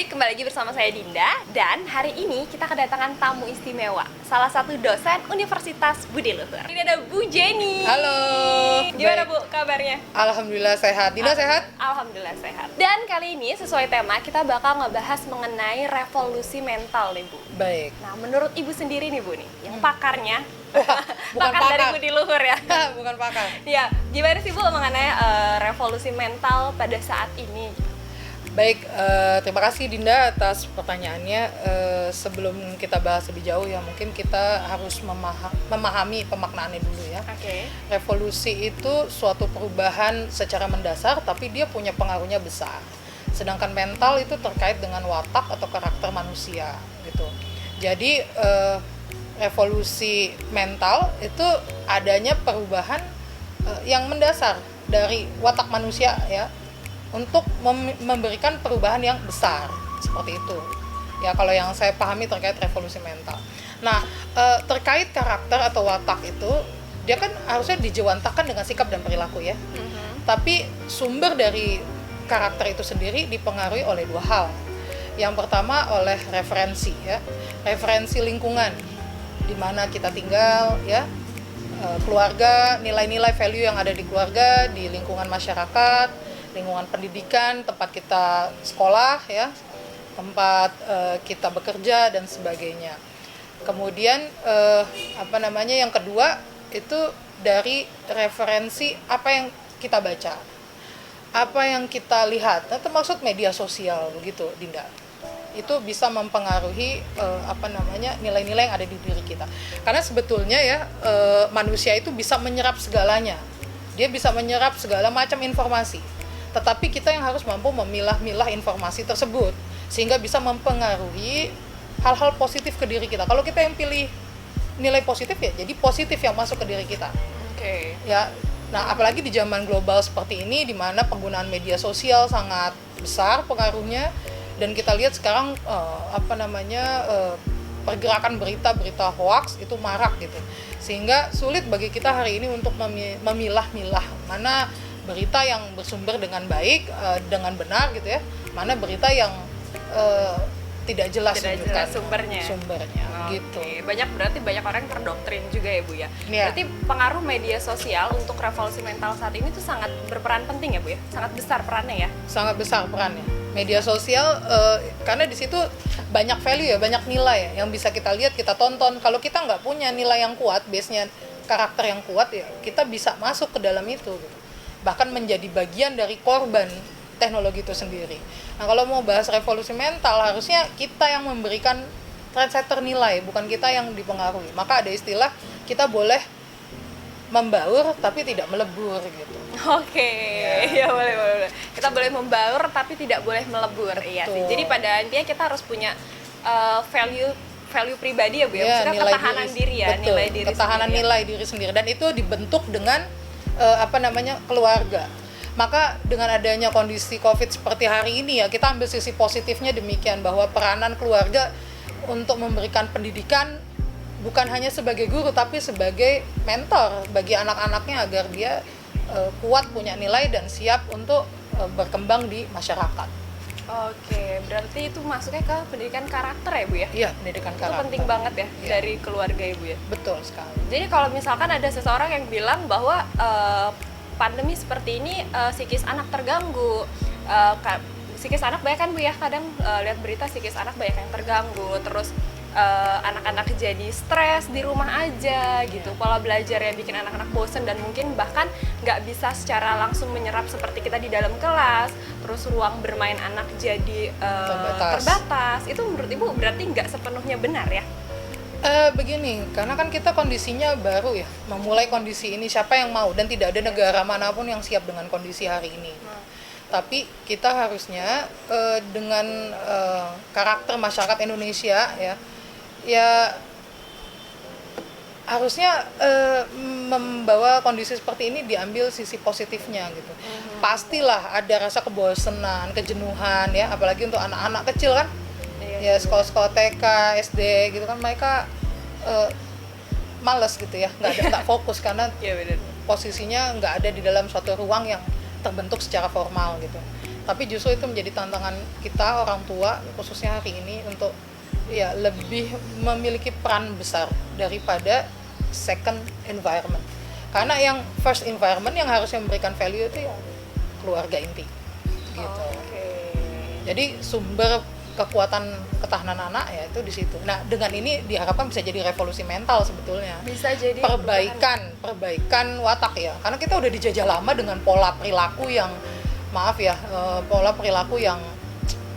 kembali lagi bersama saya Dinda. Dan hari ini kita kedatangan tamu istimewa, salah satu dosen Universitas Budi Luhur. Ini ada Bu Jenny. Halo. Gimana Baik. Bu kabarnya? Alhamdulillah sehat. Dinda sehat? Alhamdulillah sehat. Dan kali ini sesuai tema kita bakal ngebahas mengenai revolusi mental nih Bu. Baik. Nah menurut Ibu sendiri nih Bu nih, yang pakarnya, Bukan pakar dari pakar. Budi Luhur ya. Bukan pakar. Ya, gimana sih Bu mengenai revolusi mental pada saat ini? Baik, terima kasih Dinda atas pertanyaannya. Sebelum kita bahas lebih jauh ya, mungkin kita harus memahami pemaknaannya dulu ya. Oke. Revolusi itu suatu perubahan secara mendasar, tapi dia punya pengaruhnya besar. Sedangkan mental itu terkait dengan watak atau karakter manusia gitu. Jadi revolusi mental itu adanya perubahan yang mendasar dari watak manusia ya, untuk memberikan perubahan yang besar seperti itu ya, kalau yang saya pahami terkait revolusi mental. Nah, terkait karakter atau watak itu dia kan harusnya dijewantakan dengan sikap dan perilaku ya. Tapi sumber dari karakter itu sendiri dipengaruhi oleh dua hal. Yang pertama oleh referensi ya, referensi lingkungan di mana kita tinggal ya, keluarga, nilai-nilai value yang ada di keluarga, di lingkungan masyarakat, lingkungan pendidikan, tempat kita sekolah ya, tempat kita bekerja dan sebagainya. Kemudian yang kedua itu dari referensi apa yang kita baca, apa yang kita lihat, nah, termasuk media sosial begitu Dinda. Itu bisa mempengaruhi nilai-nilai yang ada di diri kita. Karena sebetulnya ya manusia itu bisa menyerap segalanya. Dia bisa menyerap segala macam informasi. Tetapi kita yang harus mampu memilah-milah informasi tersebut sehingga bisa mempengaruhi hal-hal positif ke diri kita. Kalau kita yang pilih nilai positif ya, jadi positif yang masuk ke diri kita. Oke. Ya, nah apalagi di zaman global seperti ini, di mana penggunaan media sosial sangat besar pengaruhnya, dan kita lihat sekarang pergerakan berita hoax itu marak gitu, sehingga sulit bagi kita hari ini untuk memilah-milah mana berita yang bersumber dengan baik, dengan benar gitu ya, mana berita yang tidak jelas sumbernya gitu. Berarti banyak orang yang terdoktrin juga ya Bu ya. Ya. Berarti pengaruh media sosial untuk revolusi mental saat ini tuh sangat berperan penting ya Bu ya, sangat besar perannya ya. Sangat besar perannya media sosial, karena di situ banyak value ya, banyak nilai ya, yang bisa kita lihat, kita tonton. Kalau kita nggak punya nilai yang kuat, base-nya karakter yang kuat ya, kita bisa masuk ke dalam itu gitu. Bahkan menjadi bagian dari korban teknologi itu sendiri. Nah, kalau mau bahas revolusi mental, harusnya kita yang memberikan trendsetter nilai, bukan kita yang dipengaruhi. Maka ada istilah, kita boleh membaur tapi tidak melebur gitu. Oke, ya boleh. Kita boleh membaur tapi tidak boleh melebur. Betul. Iya sih. Jadi pada intinya kita harus punya value pribadi ya Bu ya, Ya, maksudnya ketahanan diri ya, betul, nilai diri ketahanan sendiri. nilai diri sendiri, dan itu dibentuk dengan keluarga. Maka dengan adanya kondisi Covid seperti hari ini ya, kita ambil sisi positifnya demikian, bahwa peranan keluarga untuk memberikan pendidikan bukan hanya sebagai guru tapi sebagai mentor bagi anak-anaknya agar dia kuat, punya nilai dan siap untuk berkembang di masyarakat. Oke, berarti itu masuknya ke pendidikan karakter ya Bu ya? Iya, pendidikan karakter. Itu penting banget ya, Iya. dari keluarga ya Bu ya? Betul sekali. Jadi kalau misalkan ada seseorang yang bilang bahwa pandemi seperti ini psikis anak terganggu, psikis anak banyak kan Bu ya, kadang lihat berita psikis anak banyak yang terganggu, terus anak-anak jadi stres di rumah aja gitu, pola belajarnya bikin anak-anak bosen dan mungkin bahkan nggak bisa secara langsung menyerap seperti kita di dalam kelas, terus ruang bermain anak jadi terbatas. Itu menurut Ibu berarti nggak sepenuhnya benar ya? Begini, karena kan kita kondisinya baru ya, memulai kondisi ini, siapa yang mau, dan tidak ada negara manapun yang siap dengan kondisi hari ini. Tapi kita harusnya dengan karakter masyarakat Indonesia ya harusnya membawa kondisi seperti ini diambil sisi positifnya gitu. Pastilah ada rasa kebosanan, kejenuhan ya, apalagi untuk anak-anak kecil kan. Ya sekolah-sekolah TK, SD gitu kan, mereka malas gitu ya, nggak fokus karena posisinya nggak ada di dalam suatu ruang yang terbentuk secara formal gitu. Tapi justru itu menjadi tantangan kita orang tua khususnya hari ini untuk ya lebih memiliki peran besar daripada second environment. Karena yang first environment yang harusnya memberikan value itu ya keluarga inti gitu. Jadi sumber kekuatan ketahanan anak ya itu di situ. Nah, dengan ini diharapkan bisa jadi revolusi mental sebetulnya. Bisa jadi perbaikan watak ya. Karena kita udah dijajah lama dengan pola perilaku yang pola perilaku yang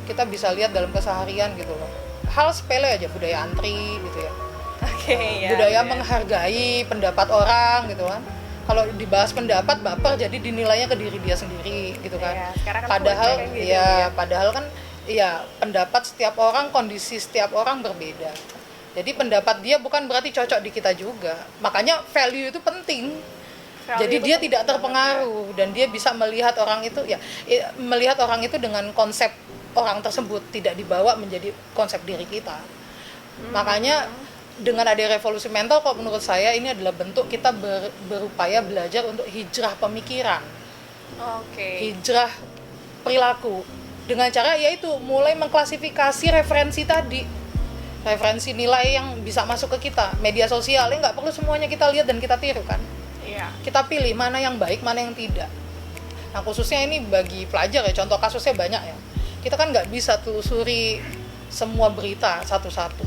kita bisa lihat dalam keseharian gitu loh. Hal sepele aja, budaya antri gitu ya. Budaya menghargai pendapat orang gitu kan. Kalau dibahas pendapat baper jadi dinilainya ke diri dia sendiri gitu kan. Padahal kan pendapat setiap orang, kondisi setiap orang berbeda. Jadi pendapat dia bukan berarti cocok di kita juga. Makanya value itu penting. Jadi dia tidak terpengaruh dan dia bisa melihat orang itu dengan konsep orang tersebut, tidak dibawa menjadi konsep diri kita. Makanya dengan ada revolusi mental, kalau menurut saya ini adalah bentuk kita berupaya belajar untuk hijrah pemikiran, hijrah perilaku, dengan cara yaitu mulai mengklasifikasi referensi tadi, referensi nilai yang bisa masuk ke kita. Media sosial nggak perlu semuanya kita lihat dan kita tiru kan. Kita pilih mana yang baik, mana yang tidak. Nah khususnya ini bagi pelajar ya, contoh kasusnya banyak ya. Kita kan nggak bisa telusuri semua berita satu-satu,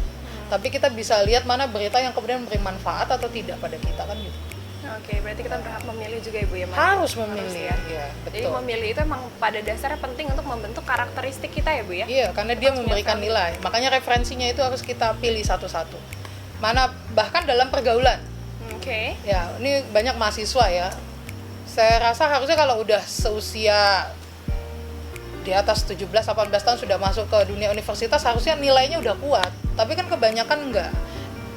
tapi kita bisa lihat mana berita yang kemudian memberi manfaat atau tidak pada kita kan gitu. Berarti kita berhak memilih juga Ibu ya? Harus memilih ya, betul. Jadi memilih itu emang pada dasarnya penting untuk membentuk karakteristik kita ya Bu ya? Iya, karena dia memberikan nilai. Makanya referensinya itu harus kita pilih satu-satu. Mana bahkan dalam pergaulan. Ya, ini banyak mahasiswa ya. Saya rasa harusnya kalau udah seusia di atas 17-18 tahun sudah masuk ke dunia universitas harusnya nilainya udah kuat. Tapi kan kebanyakan enggak.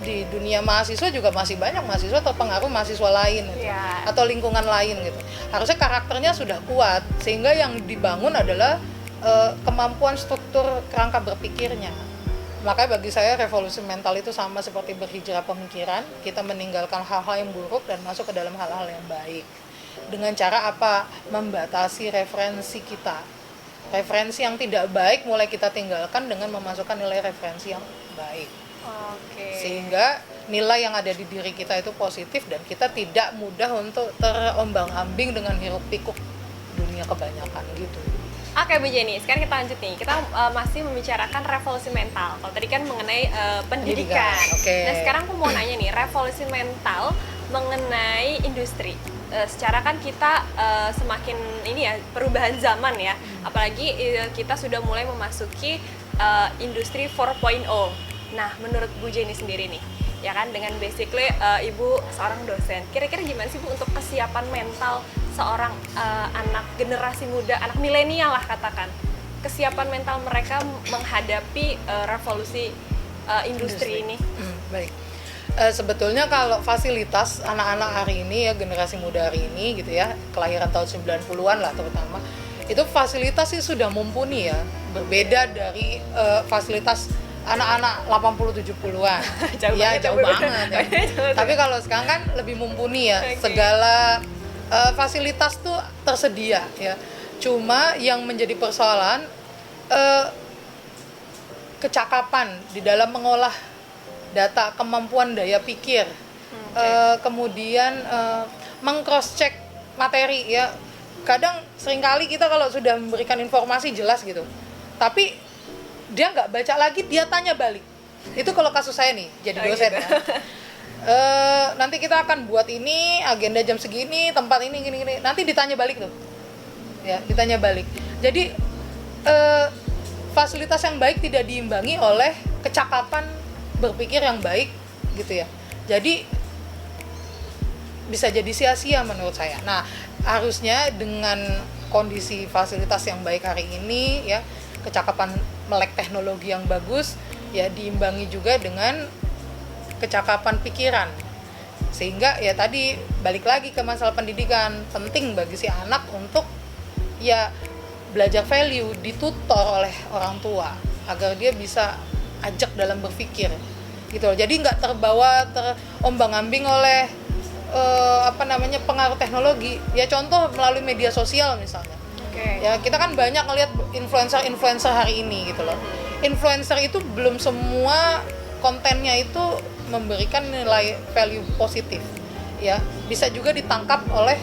Di dunia mahasiswa juga masih banyak mahasiswa terpengaruh mahasiswa lain gitu, atau lingkungan lain gitu. Harusnya karakternya sudah kuat sehingga yang dibangun adalah kemampuan struktur kerangka berpikirnya. Makanya bagi saya revolusi mental itu sama seperti berhijrah pemikiran, kita meninggalkan hal-hal yang buruk dan masuk ke dalam hal-hal yang baik. Dengan cara apa? Membatasi referensi kita. Referensi yang tidak baik mulai kita tinggalkan dengan memasukkan nilai referensi yang baik. Sehingga nilai yang ada di diri kita itu positif dan kita tidak mudah untuk terombang-ambing dengan hiruk pikuk dunia kebanyakan gitu. Oke Bu Jenny, sekarang kita lanjut nih. Kita masih membicarakan revolusi mental. Kalau tadi kan mengenai pendidikan. Nah sekarang aku mau nanya nih, revolusi mental mengenai industri. Secara kan kita semakin ini ya perubahan zaman ya. Apalagi kita sudah mulai memasuki industri 4.0. Nah menurut Bu Jenny sendiri nih, ya kan dengan basically Ibu seorang dosen. Kira-kira gimana sih Bu untuk kesiapan mental seorang anak generasi muda, anak milenial lah katakan, kesiapan mental mereka menghadapi revolusi industri ini? Baik. Sebetulnya kalau fasilitas anak-anak hari ini ya, generasi muda hari ini gitu ya, kelahiran tahun 90-an lah terutama, itu fasilitas sih sudah mumpuni ya, berbeda dari fasilitas anak-anak 80-70-an. Jauh banget ya. Tapi kalau sekarang kan lebih mumpuni ya, segala fasilitas tuh tersedia ya. Cuma yang menjadi persoalan kecakapan di dalam mengolah data, kemampuan daya pikir, kemudian meng-cross check materi ya. Kadang seringkali kita kalau sudah memberikan informasi jelas gitu, tapi dia nggak baca lagi, dia tanya balik. Itu kalau kasus saya nih jadi dosen ya. Nanti kita akan buat ini, agenda jam segini, tempat ini, gini. Nanti ditanya balik tuh. Ya, ditanya balik. Jadi fasilitas yang baik tidak diimbangi oleh kecakapan berpikir yang baik gitu ya. Jadi bisa jadi sia-sia menurut saya. Nah, harusnya dengan kondisi fasilitas yang baik hari ini ya, kecakapan melek teknologi yang bagus ya, diimbangi juga dengan kecakapan pikiran. Sehingga ya tadi balik lagi ke masalah pendidikan, penting bagi si anak untuk ya belajar value, ditutor oleh orang tua agar dia bisa ajak dalam berpikir gitu loh. Jadi nggak terbawa terombang-ambing oleh pengaruh teknologi. Ya contoh melalui media sosial misalnya. Oke. Ya, kita kan banyak ngelihat influencer hari ini gitu loh. Influencer itu belum semua kontennya itu memberikan nilai value positif. Ya, bisa juga ditangkap oleh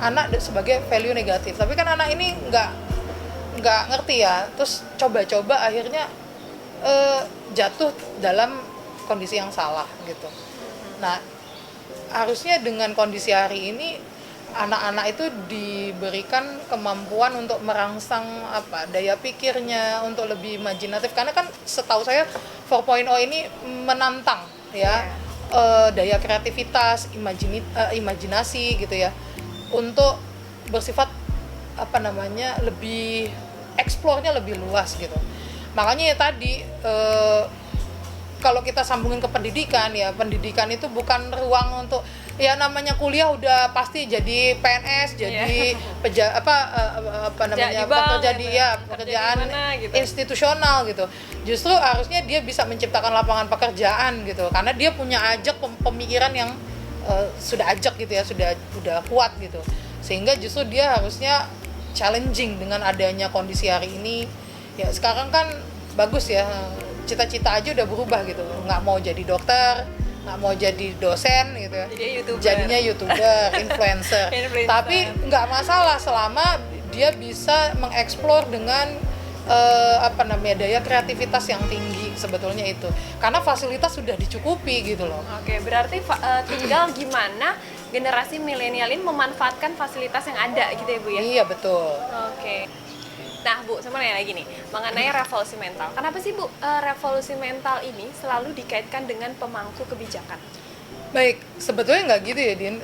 anak sebagai value negatif. Tapi kan anak ini nggak ngerti ya. Terus coba-coba akhirnya jatuh dalam kondisi yang salah gitu. Nah, harusnya dengan kondisi hari ini anak-anak itu diberikan kemampuan untuk merangsang daya pikirnya, untuk lebih imajinatif, karena kan setahu saya 4.0 ini menantang ya, daya kreativitas, imajinasi gitu ya, untuk bersifat lebih eksplornya lebih luas gitu. Makanya ya tadi kalau kita sambungin ke pendidikan, ya pendidikan itu bukan ruang untuk ya namanya kuliah udah pasti jadi PNS, jadi pekerjaan gitu. Institusional gitu. Justru harusnya dia bisa menciptakan lapangan pekerjaan gitu, karena dia punya ajak pemikiran yang sudah ajak gitu ya, sudah kuat gitu. Sehingga justru dia harusnya challenging dengan adanya kondisi hari ini. Ya sekarang kan bagus ya, cita-cita aja udah berubah gitu, nggak mau jadi dokter, nggak mau jadi dosen gitu ya, jadinya YouTuber, influencer. Tapi nggak masalah selama dia bisa mengeksplor dengan daya kreativitas yang tinggi sebetulnya itu, karena fasilitas sudah dicukupi gitu loh. Oke, berarti tinggal gimana generasi milenial ini memanfaatkan fasilitas yang ada gitu ya Bu ya? Iya betul. Oke. Nah Bu, saya mau nanya lagi nih mengenai revolusi mental. Kenapa sih Bu revolusi mental ini selalu dikaitkan dengan pemangku kebijakan? Baik, sebetulnya nggak gitu ya Din.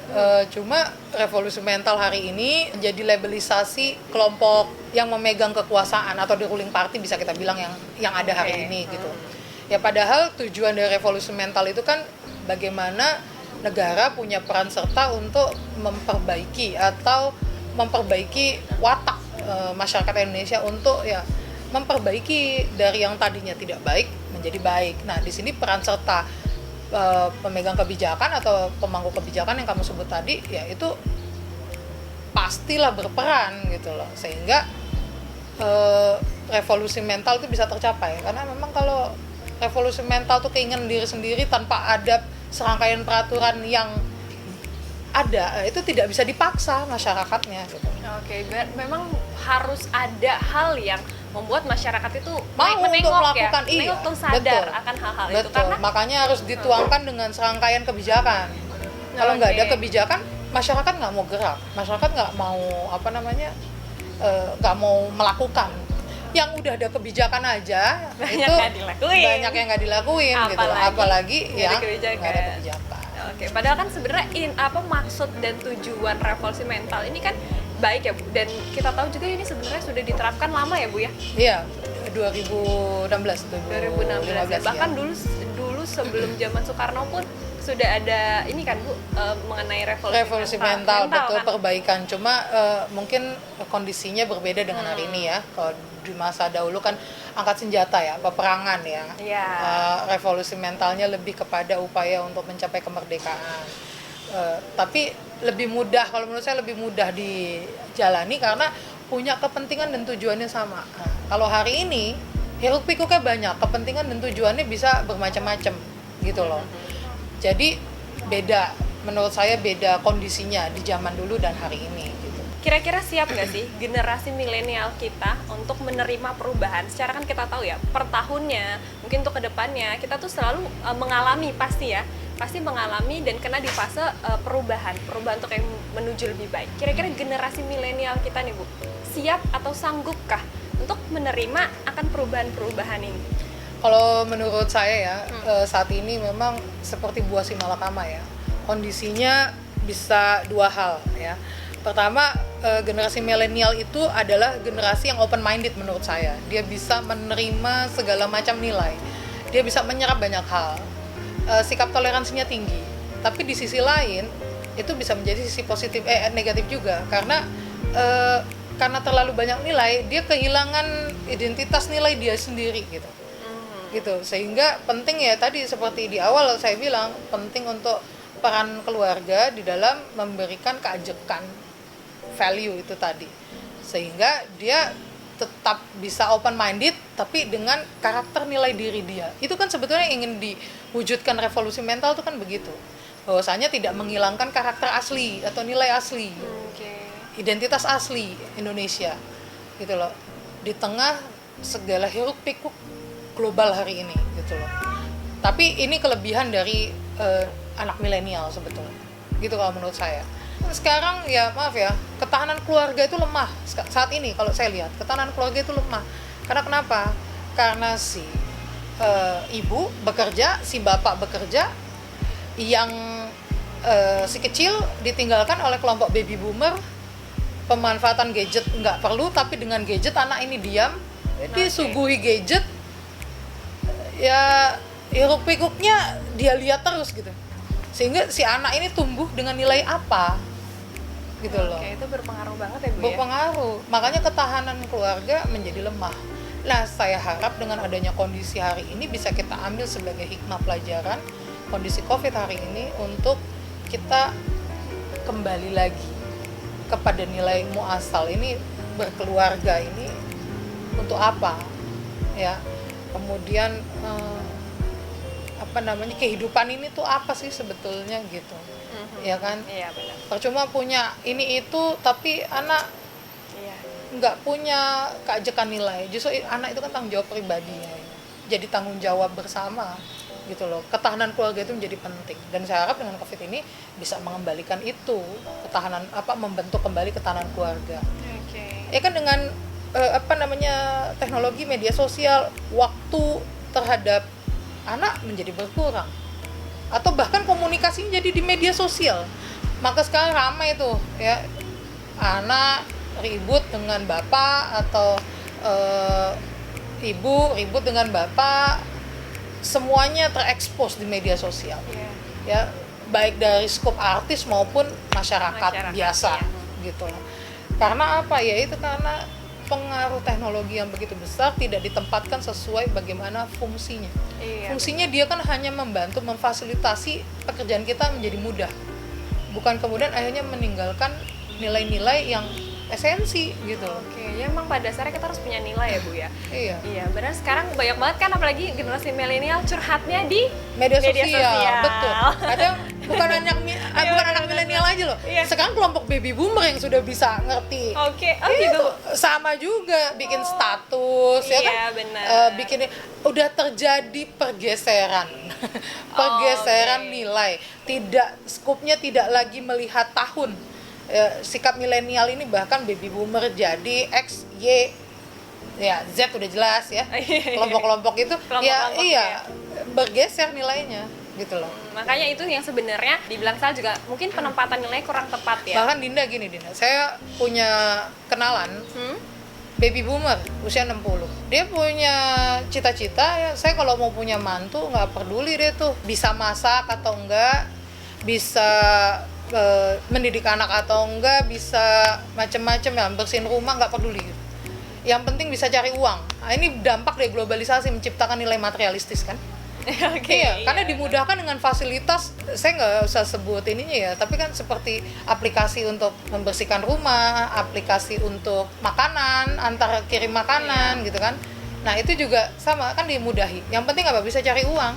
Cuma revolusi mental hari ini jadi labelisasi kelompok yang memegang kekuasaan atau the ruling party, bisa kita bilang yang ada hari ini gitu. Ya padahal tujuan dari revolusi mental itu kan bagaimana negara punya peran serta untuk memperbaiki watak masyarakat Indonesia, untuk ya memperbaiki dari yang tadinya tidak baik menjadi baik. Nah, di sini peran serta pemegang kebijakan atau pemangku kebijakan yang kamu sebut tadi, ya itu pastilah berperan gitu loh, sehingga revolusi mental itu bisa tercapai. Karena memang kalau revolusi mental itu keinginan diri sendiri tanpa ada serangkaian peraturan yang ada, itu tidak bisa dipaksa masyarakatnya gitu. Oke, memang harus ada hal yang membuat masyarakat itu mau untuk melakukan, menengok tuh sadar akan hal-hal itu, karena makanya harus dituangkan dengan serangkaian kebijakan. Kalau nggak ada kebijakan, masyarakat nggak mau gerak, masyarakat nggak mau nggak mau melakukan. Yang udah ada kebijakan aja banyak yang nggak dilakuin gitu, apalagi yang nggak ada kebijakan. Oke, padahal kan sebenarnya maksud dan tujuan revolusi mental ini kan baik ya Bu, dan kita tahu juga ini sebenarnya sudah diterapkan lama ya Bu ya? Iya, 2016 ya. Bahkan dulu sebelum zaman Soekarno pun sudah ada ini kan Bu, mengenai revolusi mental betul kan? Perbaikan. Cuma mungkin kondisinya berbeda dengan hari ini ya. Kalau di masa dahulu kan angkat senjata ya, peperangan ya. Revolusi mentalnya lebih kepada upaya untuk mencapai kemerdekaan. Tapi lebih mudah, kalau menurut saya lebih mudah dijalani karena punya kepentingan dan tujuannya sama. Nah, kalau hari ini hiruk pikuknya banyak, kepentingan dan tujuannya bisa bermacam-macam gitu loh. Jadi beda, menurut saya beda kondisinya di zaman dulu dan hari ini gitu. Kira-kira siap nggak sih generasi milenial kita untuk menerima perubahan? Secara kan kita tahu ya, per tahunnya, mungkin untuk kedepannya, kita tuh selalu mengalami pasti mengalami dan kena di fase perubahan untuk yang menuju lebih baik. Kira-kira generasi milenial kita nih Bu, siap atau sanggupkah untuk menerima akan perubahan-perubahan ini? Kalau menurut saya ya, saat ini memang seperti buah si malakama ya. Kondisinya bisa dua hal ya. Pertama, generasi milenial itu adalah generasi yang open minded menurut saya. Dia bisa menerima segala macam nilai. Dia bisa menyerap banyak hal. Sikap toleransinya tinggi. Tapi di sisi lain itu bisa menjadi sisi positif negatif juga, karena terlalu banyak nilai, dia kehilangan identitas nilai dia sendiri gitu. Sehingga penting ya, tadi seperti di awal saya bilang, penting untuk peran keluarga di dalam memberikan keajekan value itu tadi, sehingga dia tetap bisa open minded tapi dengan karakter nilai diri dia. Itu kan sebetulnya ingin diwujudkan revolusi mental itu kan begitu, bahwasanya tidak menghilangkan karakter asli atau nilai asli, identitas asli Indonesia gitu loh, di tengah segala hiruk pikuk global hari ini gitu loh. Tapi ini kelebihan dari anak milenial sebetulnya gitu kalau menurut saya. Sekarang ya maaf ya, ketahanan keluarga itu lemah saat ini. Kalau saya lihat ketahanan keluarga itu lemah karena kenapa? Karena si ibu bekerja, si bapak bekerja, yang si kecil ditinggalkan oleh kelompok baby boomer. Pemanfaatan gadget nggak perlu, tapi dengan gadget anak ini diam, disuguhi gadget, ya hiruk pikuknya dia lihat terus gitu, sehingga si anak ini tumbuh dengan nilai apa gitu loh. Oke, itu berpengaruh banget ya Bu Berpengaruh, makanya ketahanan keluarga menjadi lemah. Nah, saya harap dengan adanya kondisi hari ini bisa kita ambil sebagai hikmah pelajaran kondisi COVID hari ini untuk kita kembali lagi kepada nilai muasal ini, berkeluarga ini untuk apa ya, kemudian kehidupan ini tuh apa sih sebetulnya gitu. Ya kan? Iya benar. Percuma punya ini itu tapi anak nggak punya keajekan nilai. Justru anak itu kan tanggung jawab pribadinya, jadi tanggung jawab bersama gitu loh. Ketahanan keluarga itu menjadi penting, dan saya harap dengan COVID ini bisa mengembalikan itu, ketahanan membentuk kembali ketahanan keluarga. Ya kan dengan teknologi media sosial, waktu terhadap anak menjadi berkurang, atau bahkan komunikasinya jadi di media sosial. Maka sekarang ramai tuh ya, anak ribut dengan bapak atau ibu ribut dengan bapak, semuanya terekspos di media sosial. Ya, baik dari skop artis maupun masyarakat biasa gitu. Karena apa ya, itu karena pengaruh teknologi yang begitu besar tidak ditempatkan sesuai bagaimana fungsinya. Fungsinya dia kan hanya membantu, memfasilitasi pekerjaan kita menjadi mudah, bukan kemudian akhirnya meninggalkan nilai-nilai yang esensi gitu. Ya emang pada dasarnya kita harus punya nilai ya Bu ya. Iya, benar. Sekarang banyak banget kan, apalagi generasi milenial curhatnya di media sosial. Betul. Kadang bukan anak milenial aja loh. Sekarang kelompok baby boomer yang sudah bisa ngerti. Gitu. Sama juga bikin status ya kan. Benar. Bikin udah terjadi pergeseran. Nilai. Tidak, skupnya tidak lagi melihat tahun. Sikap milenial ini bahkan baby boomer jadi X, Y, ya Z udah jelas ya. Kelompok-kelompok itu bergeser nilainya gitu loh. Makanya itu yang sebenarnya dibilang salah juga mungkin penempatan nilai kurang tepat ya. Bahkan Dinda, saya punya kenalan baby boomer usia 60. Dia punya cita-cita ya, saya kalau mau punya mantu nggak peduli deh tuh bisa masak atau enggak, bisa mendidik anak atau enggak, bisa macam-macam ya, bersihin rumah, nggak peduli gitu. Yang penting bisa cari uang. Nah, ini dampak dari globalisasi menciptakan nilai materialistis kan. Karena dimudahkan dengan fasilitas, saya nggak usah sebut ininya ya, tapi kan seperti aplikasi untuk membersihkan rumah, aplikasi untuk makanan, antar kirim makanan gitu kan. Nah itu juga sama kan, dimudahi. Yang penting apa, bisa cari uang.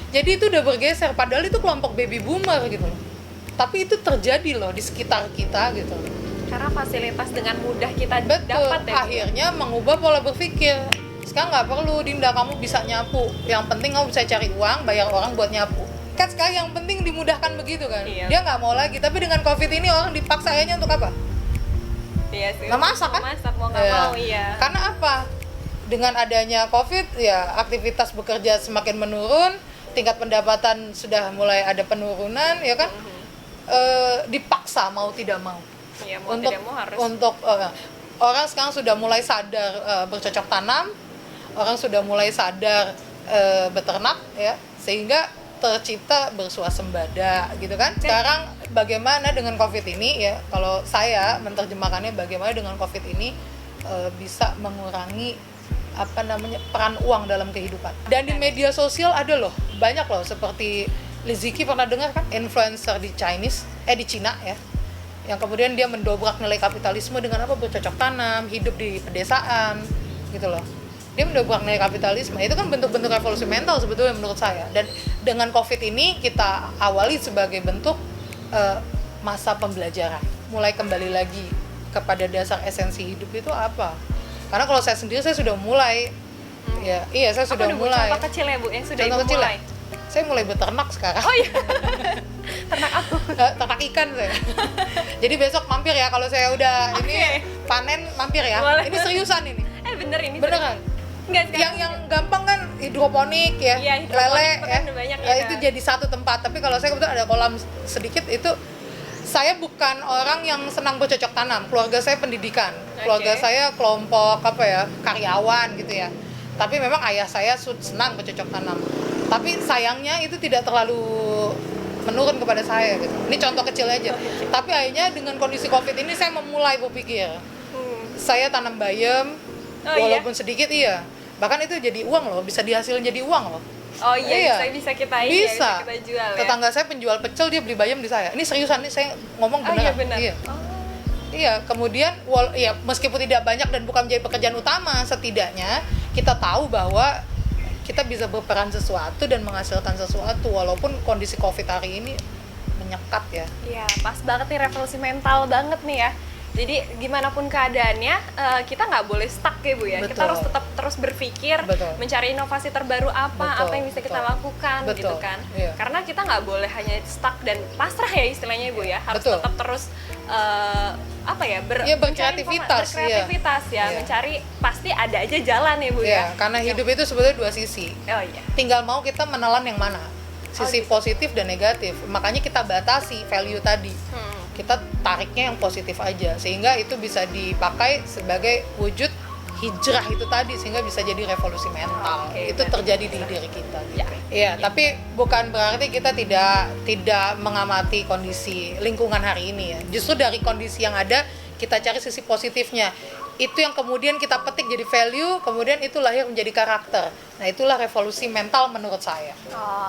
Jadi itu udah bergeser, padahal itu kelompok baby boomer gitu loh. Tapi itu terjadi loh di sekitar kita gitu loh. Karena fasilitas dengan mudah kita dapat ya. Akhirnya mengubah pola berpikir. Sekarang nggak perlu Dinda kamu bisa nyapu, yang penting kamu bisa cari uang, bayar orang buat nyapu. Kan sekarang yang penting dimudahkan begitu kan. Dia nggak mau lagi. Tapi dengan COVID ini orang dipaksa akhirnya untuk apa? Iya sih. Nggak masak kan? Mau nggak mau, iya. Karena apa? Dengan adanya COVID ya, aktivitas bekerja semakin menurun, tingkat pendapatan sudah mulai ada penurunan ya kan. Dipaksa mau tidak mau. Iya, mau tidak mau harus. Untuk orang sekarang sudah mulai sadar bercocok tanam, orang sudah mulai sadar beternak ya, sehingga tercipta bersuasembada gitu kan. Sekarang bagaimana dengan COVID ini ya, kalau saya menerjemahkannya bagaimana dengan COVID ini bisa mengurangi peran uang dalam kehidupan. Dan di media sosial ada loh, banyak loh, seperti Liziki pernah dengar kan, influencer di Cina ya. yang kemudian dia mendobrak nilai kapitalisme dengan apa, bercocok tanam, hidup di pedesaan gitu loh. Dia mendobrak nilai kapitalisme, itu kan bentuk-bentuk revolusi mental sebetulnya menurut saya. Dan dengan COVID ini kita awali sebagai bentuk masa pembelajaran, mulai kembali lagi kepada dasar esensi hidup itu apa. Karena kalau saya sendiri, saya sudah mulai iya saya sudah mulai. Contoh kecil ya Bu yang sudah Contoh Ibu kecil mulai. ya? Saya mulai beternak sekarang. Oh iya. Ternak aku. Ternak ikan saya. Jadi besok mampir ya, kalau saya udah ini panen mampir ya. Boleh. Ini seriusan ini. Bener ini. Beneran. Enggak sekarang. Yang gampang kan hidroponik ya, Iya, hidroponik lele itu ya. kan banyak Ya, ya. itu jadi satu tempat. Tapi kalau saya kebetulan ada kolam sedikit itu. Saya bukan orang yang senang bercocok tanam. Keluarga saya pendidikan. Keluarga saya kelompok karyawan gitu ya. Tapi memang ayah saya senang bercocok tanam. Tapi sayangnya itu tidak terlalu menurun kepada saya gitu. Ini contoh kecil aja. Tapi akhirnya dengan kondisi COVID ini saya memulai berpikir. Saya tanam bayam, walaupun sedikit iya. Bahkan itu jadi uang loh, bisa dihasilin jadi uang loh. Oh iya, bisa kita bisa kita jual ya. Tetangga saya penjual pecel, dia beli bayam di saya. Ini seriusan nih, saya ngomong beneran. Iya benar. Iya. Iya, kemudian meskipun tidak banyak dan bukan menjadi pekerjaan utama, setidaknya kita tahu bahwa kita bisa berperan sesuatu dan menghasilkan sesuatu walaupun kondisi COVID hari ini menyekat ya. Iya, pas banget nih, revolusi mental banget nih ya. Jadi gimana pun keadaannya, kita nggak boleh stuck ya Bu ya. Betul. Kita harus tetap terus berpikir, mencari inovasi terbaru apa yang bisa kita lakukan gitu kan. Iya. Karena kita nggak boleh hanya stuck dan pasrah ya istilahnya Bu ya. Harus tetap terus berkreativitas ya. Mencari, pasti ada aja jalan ya Bu ya. Karena hidup itu sebetulnya dua sisi. Oh iya. Tinggal mau kita menelan yang mana. Sisi positif dan negatif. Makanya kita batasi value tadi. Kita tariknya yang positif aja sehingga itu bisa dipakai sebagai wujud hijrah itu tadi, sehingga bisa jadi revolusi mental. Itu terjadi di diri kita gitu. Iya, tapi bukan berarti kita tidak mengamati kondisi lingkungan hari ini ya. Justru dari kondisi yang ada kita cari sisi positifnya. Itu yang kemudian kita petik jadi value, kemudian itu lahir menjadi karakter. Nah, itulah revolusi mental menurut saya.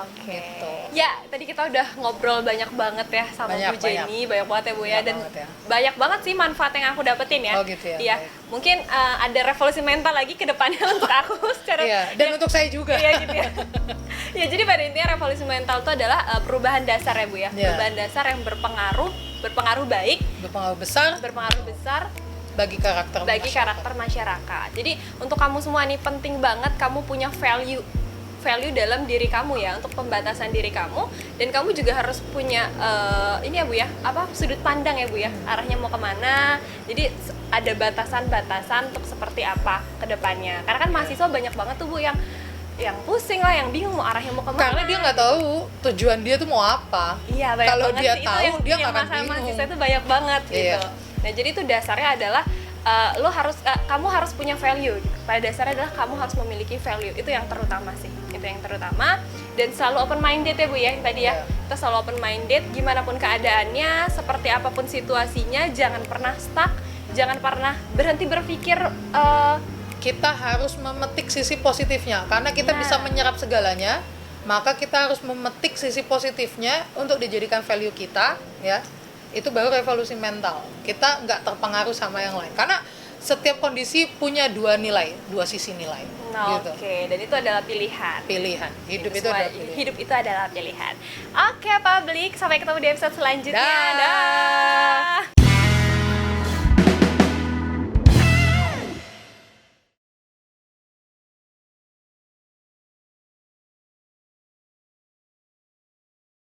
Oke. Gitu. Ya, tadi kita udah ngobrol banyak banget ya sama Bu Jenny, banyak banget ya Bu ya, dan banyak banget sih manfaat yang aku dapetin ya. Oh gitu ya. Iya. Mungkin ada revolusi mental lagi ke depannya untuk aku secara dan untuk saya juga. Iya gitu ya. Ya, jadi pada intinya revolusi mental itu adalah perubahan dasar ya Bu ya. Perubahan dasar yang berpengaruh baik, berpengaruh besar bagi karakter masyarakat. Jadi untuk kamu semua nih penting banget kamu punya value dalam diri kamu ya, untuk pembatasan diri kamu, dan kamu juga harus punya ini ya Bu ya, sudut pandang ya Bu ya, arahnya mau kemana. Jadi ada batasan-batasan untuk seperti apa ke depannya. Karena kan mahasiswa banyak banget tuh Bu yang pusing lah, yang bingung mau arahnya mau kemana. Karena dia nggak tahu tujuan dia tuh mau apa. Iya, banyak kalau banget dia sih. tahu, itu dia nggak akan masalah bingung. mahasiswa itu banyak banget gitu. Nah, jadi itu dasarnya adalah kamu harus punya value. Pada dasarnya adalah kamu harus memiliki value. Itu yang terutama sih. Itu yang terutama. Dan selalu open minded ya Bu ya, yang tadi ya. Kita selalu open minded, gimana pun keadaannya, seperti apapun situasinya, jangan pernah stuck, jangan pernah berhenti berpikir. Kita harus memetik sisi positifnya, karena kita bisa menyerap segalanya, maka kita harus memetik sisi positifnya untuk dijadikan value kita ya. Itu baru revolusi mental. Kita nggak terpengaruh sama yang lain, karena setiap kondisi punya dua sisi nilai. Gitu. Oke, dan itu adalah pilihan. Hidup itu adalah pilihan. Hidup itu adalah pilihan. Oke, publik, sampai ketemu di episode selanjutnya. Dah. Dah.